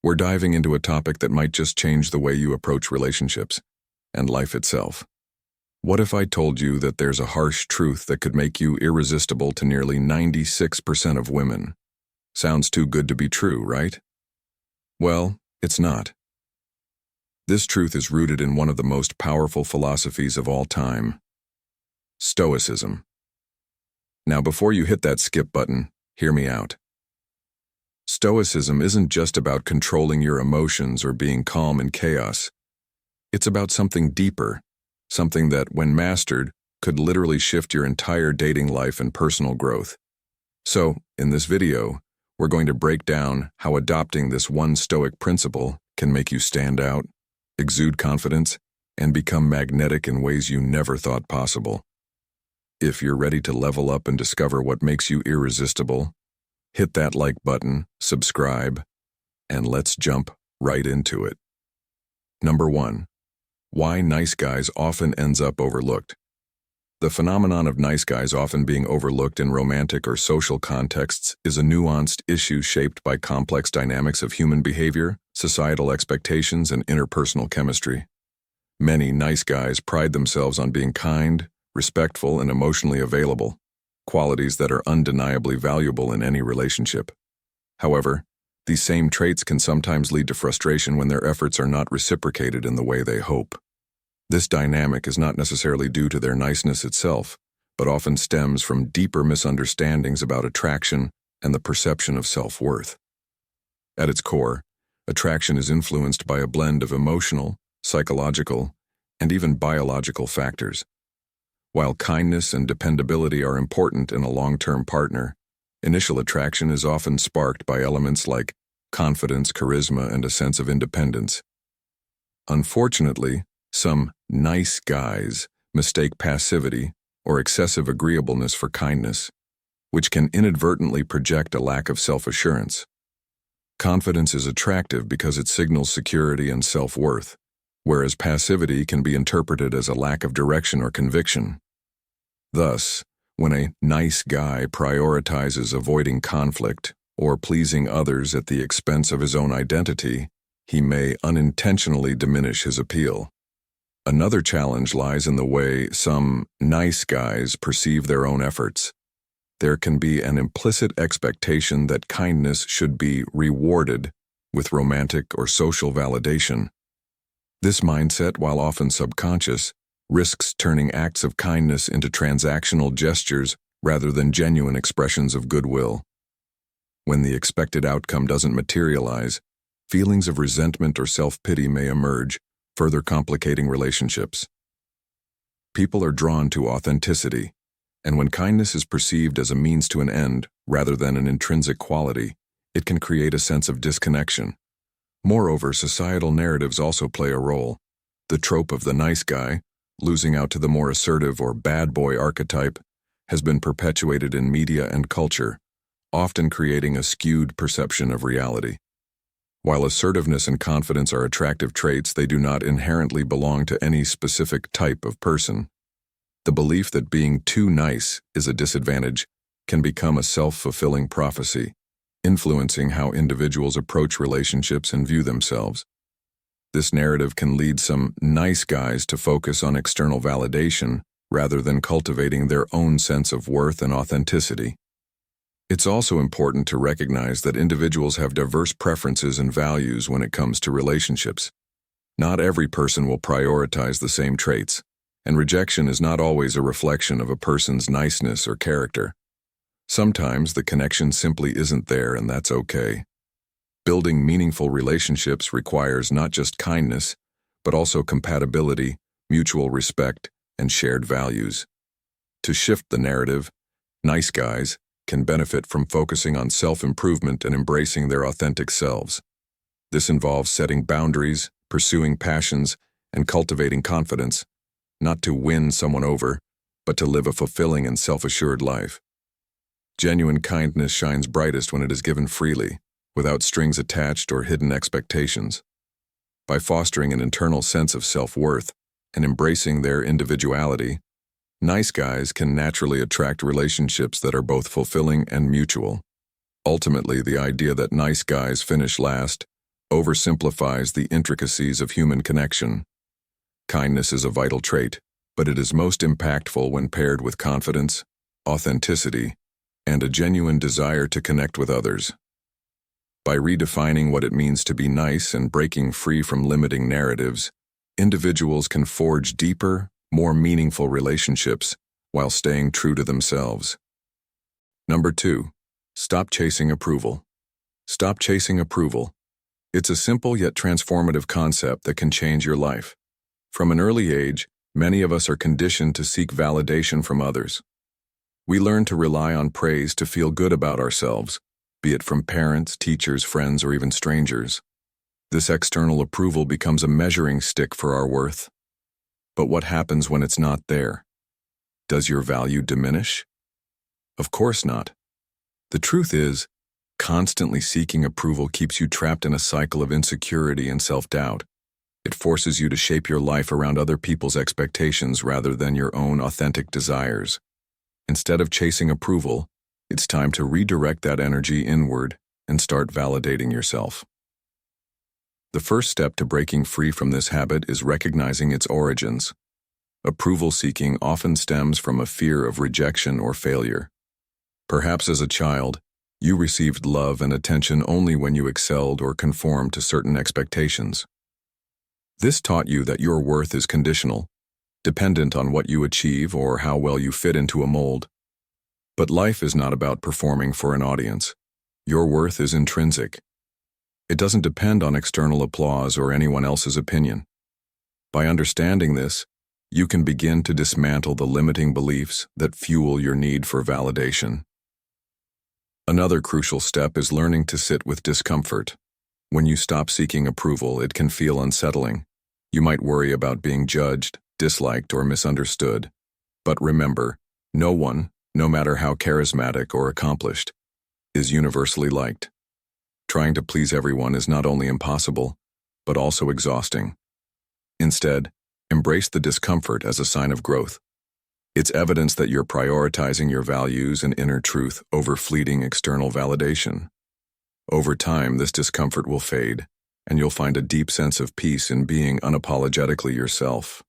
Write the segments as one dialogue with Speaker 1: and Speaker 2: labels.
Speaker 1: We're diving into a topic that might just change the way you approach relationships and life itself. What if I told you that there's a harsh truth that could make you irresistible to nearly 96% of women? Sounds too good to be true, right? Well, it's not. This truth is rooted in one of the most powerful philosophies of all time, Stoicism. Now, before you hit that skip button, hear me out. Stoicism isn't just about controlling your emotions or being calm in chaos. It's about something deeper, something that, when mastered, could literally shift your entire dating life and personal growth. So, in this video, we're going to break down how adopting this one Stoic principle can make you stand out, exude confidence, and become magnetic in ways you never thought possible. If you're ready to level up and discover what makes you irresistible, hit that like button, subscribe, and let's jump right into it. Number 1. Why nice guys often ends up overlooked. The phenomenon of nice guys often being overlooked in romantic or social contexts is a nuanced issue shaped by complex dynamics of human behavior, societal expectations, and interpersonal chemistry. Many nice guys pride themselves on being kind, respectful, and emotionally available, qualities that are undeniably valuable in any relationship. However, these same traits can sometimes lead to frustration when their efforts are not reciprocated in the way they hope. This dynamic is not necessarily due to their niceness itself, but often stems from deeper misunderstandings about attraction and the perception of self-worth. At its core, attraction is influenced by a blend of emotional, psychological, and even biological factors. While kindness and dependability are important in a long-term partner, initial attraction is often sparked by elements like confidence, charisma, and a sense of independence. Unfortunately, some nice guys mistake passivity or excessive agreeableness for kindness, which can inadvertently project a lack of self-assurance. Confidence is attractive because it signals security and self-worth, whereas passivity can be interpreted as a lack of direction or conviction. Thus, when a nice guy prioritizes avoiding conflict or pleasing others at the expense of his own identity, he may unintentionally diminish his appeal. Another challenge lies in the way some nice guys perceive their own efforts. There can be an implicit expectation that kindness should be rewarded with romantic or social validation. This mindset, while often subconscious, risks turning acts of kindness into transactional gestures rather than genuine expressions of goodwill. When the expected outcome doesn't materialize, feelings of resentment or self-pity may emerge, further complicating relationships. People are drawn to authenticity, and when kindness is perceived as a means to an end rather than an intrinsic quality, it can create a sense of disconnection. Moreover, societal narratives also play a role. The trope of the nice guy, losing out to the more assertive or bad boy archetype, has been perpetuated in media and culture, often creating a skewed perception of reality. While assertiveness and confidence are attractive traits, they do not inherently belong to any specific type of person. The belief that being too nice is a disadvantage can become a self-fulfilling prophecy, influencing how individuals approach relationships and view themselves. This narrative can lead some nice guys to focus on external validation rather than cultivating their own sense of worth and authenticity. It's also important to recognize that individuals have diverse preferences and values when it comes to relationships. Not every person will prioritize the same traits, and rejection is not always a reflection of a person's niceness or character. Sometimes the connection simply isn't there, and that's okay. Building meaningful relationships requires not just kindness, but also compatibility, mutual respect, and shared values. To shift the narrative, nice guys can benefit from focusing on self-improvement and embracing their authentic selves. This involves setting boundaries, pursuing passions, and cultivating confidence, not to win someone over, but to live a fulfilling and self-assured life. Genuine kindness shines brightest when it is given freely, without strings attached or hidden expectations. By fostering an internal sense of self-worth and embracing their individuality, nice guys can naturally attract relationships that are both fulfilling and mutual. Ultimately, the idea that nice guys finish last oversimplifies the intricacies of human connection. Kindness is a vital trait, but it is most impactful when paired with confidence, authenticity, and a genuine desire to connect with others. By redefining what it means to be nice and breaking free from limiting narratives, individuals can forge deeper, more meaningful relationships while staying true to themselves. Number 2, stop chasing approval. Stop chasing approval. It's a simple yet transformative concept that can change your life. From an early age, many of us are conditioned to seek validation from others. We learn to rely on praise to feel good about ourselves, be it from parents, teachers, friends, or even strangers. This external approval becomes a measuring stick for our worth. But what happens when it's not there? Does your value diminish? Of course not. The truth is, constantly seeking approval keeps you trapped in a cycle of insecurity and self-doubt. It forces you to shape your life around other people's expectations rather than your own authentic desires. Instead of chasing approval, it's time to redirect that energy inward and start validating yourself. The first step to breaking free from this habit is recognizing its origins. Approval seeking often stems from a fear of rejection or failure. Perhaps as a child, you received love and attention only when you excelled or conformed to certain expectations. This taught you that your worth is conditional, dependent on what you achieve or how well you fit into a mold. But life is not about performing for an audience. Your worth is intrinsic. It doesn't depend on external applause or anyone else's opinion. By understanding this, you can begin to dismantle the limiting beliefs that fuel your need for validation. Another crucial step is learning to sit with discomfort. When you stop seeking approval, it can feel unsettling. You might worry about being judged, disliked, or misunderstood. But remember, no one, no matter how charismatic or accomplished, is universally liked. Trying to please everyone is not only impossible, but also exhausting. Instead, embrace the discomfort as a sign of growth. It's evidence that you're prioritizing your values and inner truth over fleeting external validation. Over time, this discomfort will fade, and you'll find a deep sense of peace in being unapologetically yourself.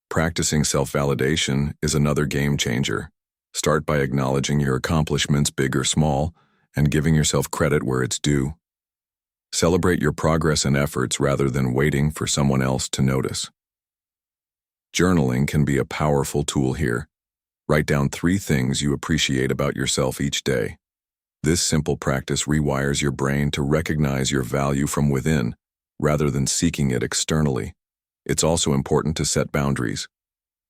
Speaker 1: Practicing self-validation is another game changer. Start by acknowledging your accomplishments, big or small, and giving yourself credit where it's due. Celebrate your progress and efforts rather than waiting for someone else to notice. Journaling can be a powerful tool here. Write down 3 things you appreciate about yourself each day. This simple practice rewires your brain to recognize your value from within, rather than seeking it externally. It's also important to set boundaries.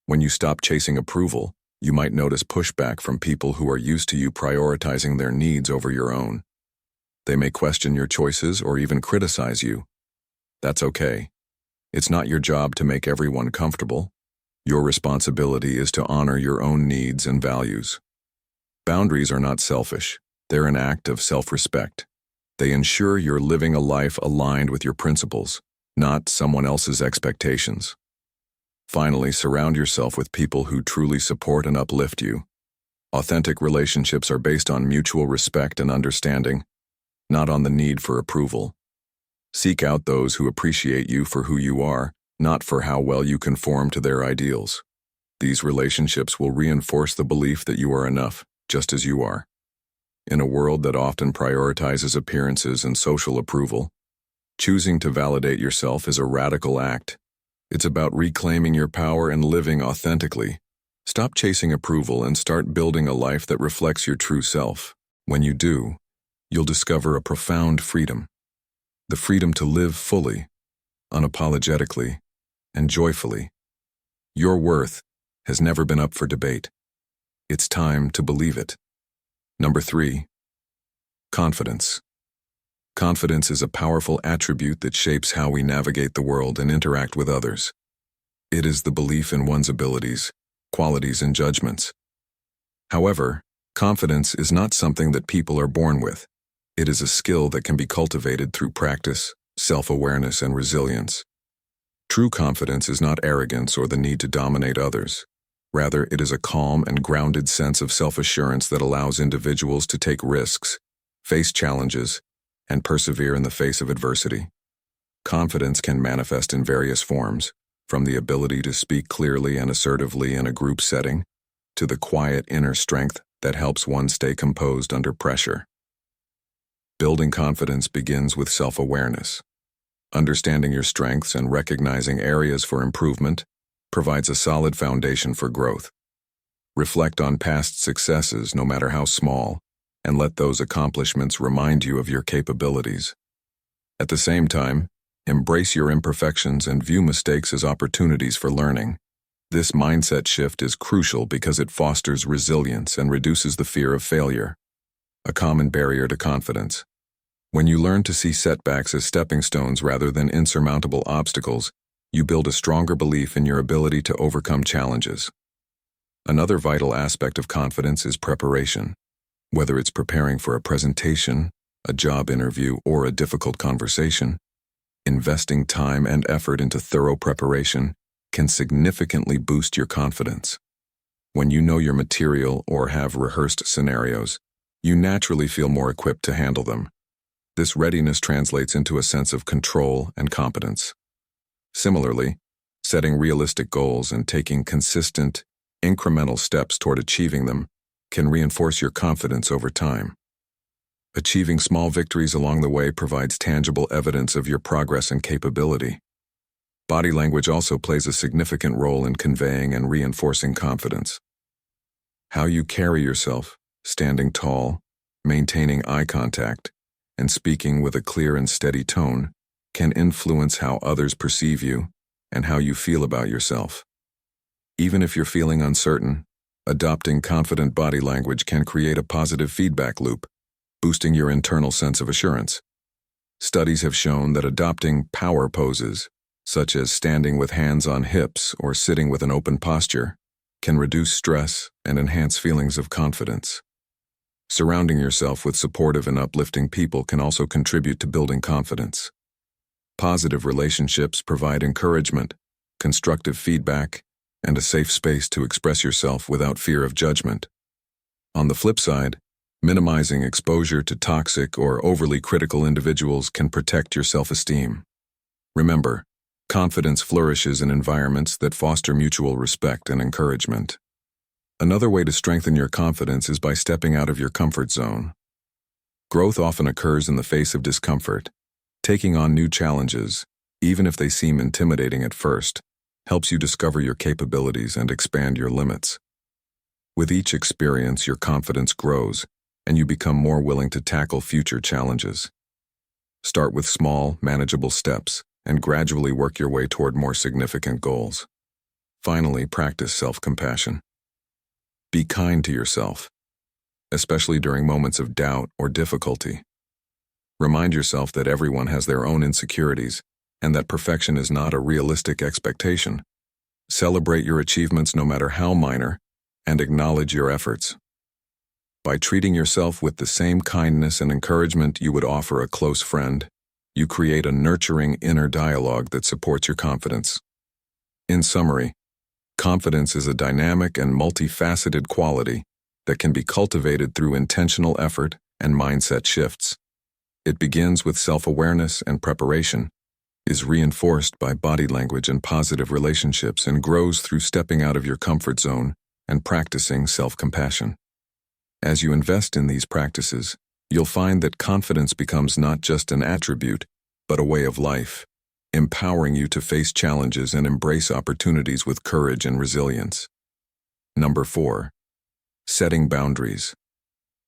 Speaker 1: When you stop chasing approval, you might notice pushback from people who are used to you prioritizing their needs over your own. They may question your choices or even criticize you. That's okay. It's not your job to make everyone comfortable. Your responsibility is to honor your own needs and values. Boundaries are not selfish. They're an act of self-respect. They ensure you're living a life aligned with your principles, not someone else's expectations. Finally, surround yourself with people who truly support and uplift you. Authentic relationships are based on mutual respect and understanding, not on the need for approval. Seek out those who appreciate you for who you are, not for how well you conform to their ideals. These relationships will reinforce the belief that you are enough, just as you are. In a world that often prioritizes appearances and social approval, choosing to validate yourself is a radical act. It's about reclaiming your power and living authentically. Stop chasing approval and start building a life that reflects your true self. When you do, you'll discover a profound freedom. The freedom to live fully, unapologetically, and joyfully. Your worth has never been up for debate. It's time to believe it. Number 3, confidence. Confidence is a powerful attribute that shapes how we navigate the world and interact with others. It is the belief in one's abilities, qualities, and judgments. However, confidence is not something that people are born with. It is a skill that can be cultivated through practice, self-awareness, and resilience. True confidence is not arrogance or the need to dominate others. Rather, it is a calm and grounded sense of self-assurance that allows individuals to take risks, face challenges, and persevere in the face of adversity. Confidence can manifest in various forms, from the ability to speak clearly and assertively in a group setting, to the quiet inner strength that helps one stay composed under pressure. Building confidence begins with self-awareness. Understanding your strengths and recognizing areas for improvement provides a solid foundation for growth. Reflect on past successes, no matter how small, and let those accomplishments remind you of your capabilities. At the same time, embrace your imperfections and view mistakes as opportunities for learning. This mindset shift is crucial because it fosters resilience and reduces the fear of failure, a common barrier to confidence. When you learn to see setbacks as stepping stones rather than insurmountable obstacles, you build a stronger belief in your ability to overcome challenges. Another vital aspect of confidence is preparation. Whether it's preparing for a presentation, a job interview, or a difficult conversation, investing time and effort into thorough preparation can significantly boost your confidence. When you know your material or have rehearsed scenarios, you naturally feel more equipped to handle them. This readiness translates into a sense of control and competence. Similarly, setting realistic goals and taking consistent, incremental steps toward achieving them can reinforce your confidence over time. Achieving small victories along the way provides tangible evidence of your progress and capability. Body language also plays a significant role in conveying and reinforcing confidence. How you carry yourself, standing tall, maintaining eye contact, and speaking with a clear and steady tone, can influence how others perceive you and how you feel about yourself. Even if you're feeling uncertain, adopting confident body language can create a positive feedback loop, boosting your internal sense of assurance. Studies have shown that adopting power poses, such as standing with hands on hips or sitting with an open posture, can reduce stress and enhance feelings of confidence. Surrounding yourself with supportive and uplifting people can also contribute to building confidence. Positive relationships provide encouragement, constructive feedback, and a safe space to express yourself without fear of judgment. On the flip side, minimizing exposure to toxic or overly critical individuals can protect your self-esteem. Remember, confidence flourishes in environments that foster mutual respect and encouragement. Another way to strengthen your confidence is by stepping out of your comfort zone. Growth often occurs in the face of discomfort. Taking on new challenges, even if they seem intimidating at first, helps you discover your capabilities and expand your limits. With each experience, your confidence grows, and you become more willing to tackle future challenges. Start with small, manageable steps, and gradually work your way toward more significant goals. Finally, practice self-compassion. Be kind to yourself, especially during moments of doubt or difficulty. Remind yourself that everyone has their own insecurities and that perfection is not a realistic expectation. Celebrate your achievements no matter how minor, and acknowledge your efforts. By treating yourself with the same kindness and encouragement you would offer a close friend, you create a nurturing inner dialogue that supports your confidence. In summary, confidence is a dynamic and multifaceted quality that can be cultivated through intentional effort and mindset shifts. It begins with self-awareness and preparation, is reinforced by body language and positive relationships, and grows through stepping out of your comfort zone and practicing self-compassion. As you invest in these practices, you'll find that confidence becomes not just an attribute, but a way of life, empowering you to face challenges and embrace opportunities with courage and resilience. Number 4. Setting boundaries.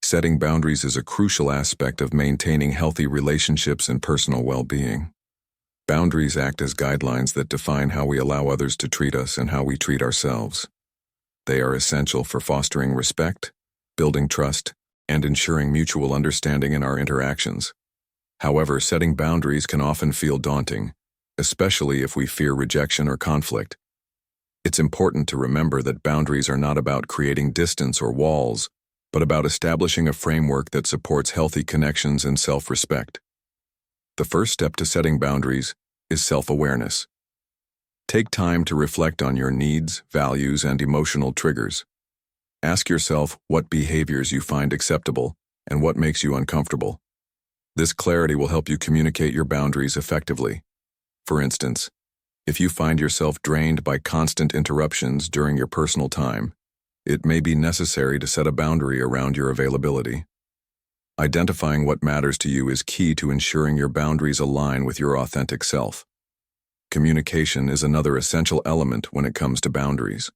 Speaker 1: Setting boundaries is a crucial aspect of maintaining healthy relationships and personal well-being. Boundaries act as guidelines that define how we allow others to treat us and how we treat ourselves. They are essential for fostering respect, building trust, and ensuring mutual understanding in our interactions. However, setting boundaries can often feel daunting, especially if we fear rejection or conflict. It's important to remember that boundaries are not about creating distance or walls, but about establishing a framework that supports healthy connections and self-respect. The first step to setting boundaries is self-awareness. Take time to reflect on your needs, values, and emotional triggers. Ask yourself what behaviors you find acceptable and what makes you uncomfortable. This clarity will help you communicate your boundaries effectively. For instance, if you find yourself drained by constant interruptions during your personal time, it may be necessary to set a boundary around your availability. Identifying what matters to you is key to ensuring your boundaries align with your authentic self. Communication is another essential element when it comes to boundaries.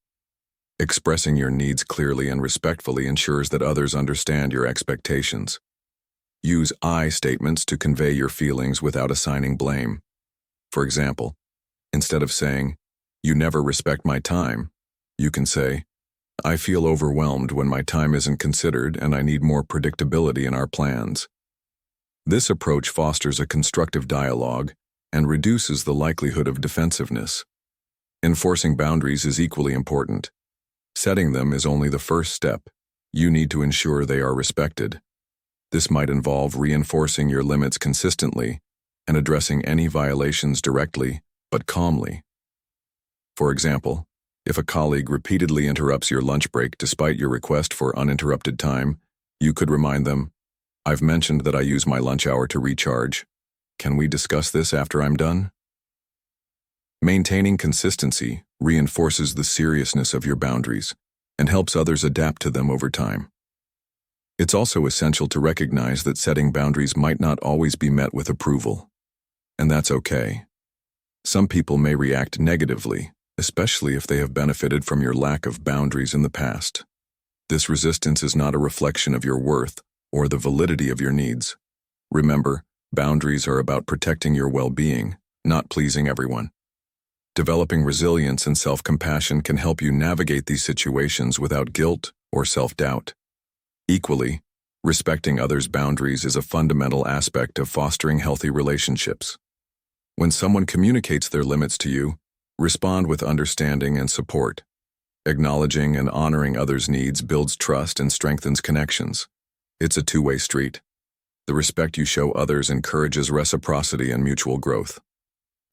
Speaker 1: Expressing your needs clearly and respectfully ensures that others understand your expectations. Use I statements to convey your feelings without assigning blame. For example, instead of saying, "You never respect my time," you can say, "I feel overwhelmed when my time isn't considered and I need more predictability in our plans." This approach fosters a constructive dialogue and reduces the likelihood of defensiveness. Enforcing boundaries is equally important. Setting them is only the first step. You need to ensure they are respected. This might involve reinforcing your limits consistently and addressing any violations directly, but calmly. For example, if a colleague repeatedly interrupts your lunch break despite your request for uninterrupted time, you could remind them, "I've mentioned that I use my lunch hour to recharge. Can we discuss this after I'm done?" Maintaining consistency reinforces the seriousness of your boundaries and helps others adapt to them over time. It's also essential to recognize that setting boundaries might not always be met with approval. And that's okay. Some people may react negatively, especially if they have benefited from your lack of boundaries in the past. This resistance is not a reflection of your worth or the validity of your needs. Remember, boundaries are about protecting your well-being, not pleasing everyone. Developing resilience and self-compassion can help you navigate these situations without guilt or self-doubt. Equally, respecting others' boundaries is a fundamental aspect of fostering healthy relationships. When someone communicates their limits to you, respond with understanding and support. Acknowledging and honoring others' needs builds trust and strengthens connections. It's a two-way street. The respect you show others encourages reciprocity and mutual growth.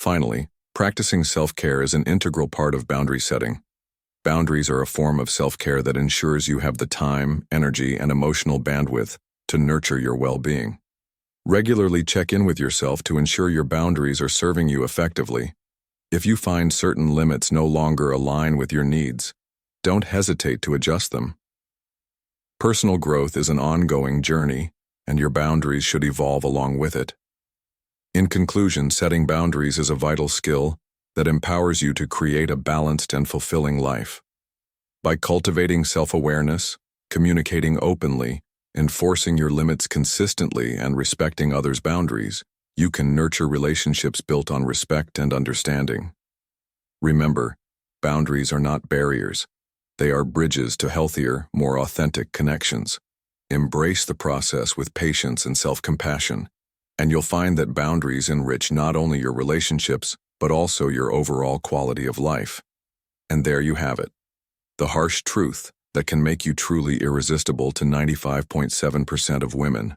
Speaker 1: Finally, practicing self-care is an integral part of boundary setting. Boundaries are a form of self-care that ensures you have the time, energy, and emotional bandwidth to nurture your well-being. Regularly check in with yourself to ensure your boundaries are serving you effectively. If you find certain limits no longer align with your needs, don't hesitate to adjust them. Personal growth is an ongoing journey, and your boundaries should evolve along with it. In conclusion, setting boundaries is a vital skill that empowers you to create a balanced and fulfilling life. By cultivating self-awareness, communicating openly, enforcing your limits consistently, and respecting others' boundaries, you can nurture relationships built on respect and understanding. Remember, boundaries are not barriers. They are bridges to healthier, more authentic connections. Embrace the process with patience and self-compassion, and you'll find that boundaries enrich not only your relationships, but also your overall quality of life. And there you have it, the harsh truth that can make you truly irresistible to 95.7% of women.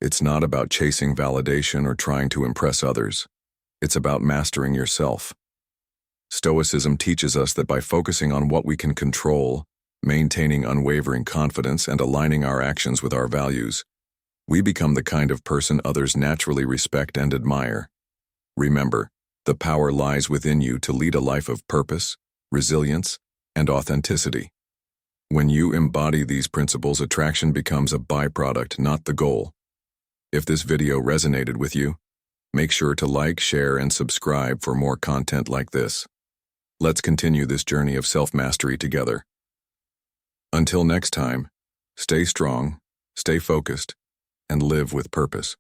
Speaker 1: It's not about chasing validation or trying to impress others. It's about mastering yourself. Stoicism teaches us that by focusing on what we can control, maintaining unwavering confidence, and aligning our actions with our values, we become the kind of person others naturally respect and admire. Remember, the power lies within you to lead a life of purpose, resilience, and authenticity. When you embody these principles, attraction becomes a byproduct, not the goal. If this video resonated with you, make sure to like, share, and subscribe for more content like this. Let's continue this journey of self-mastery together. Until next time, stay strong, stay focused, and live with purpose.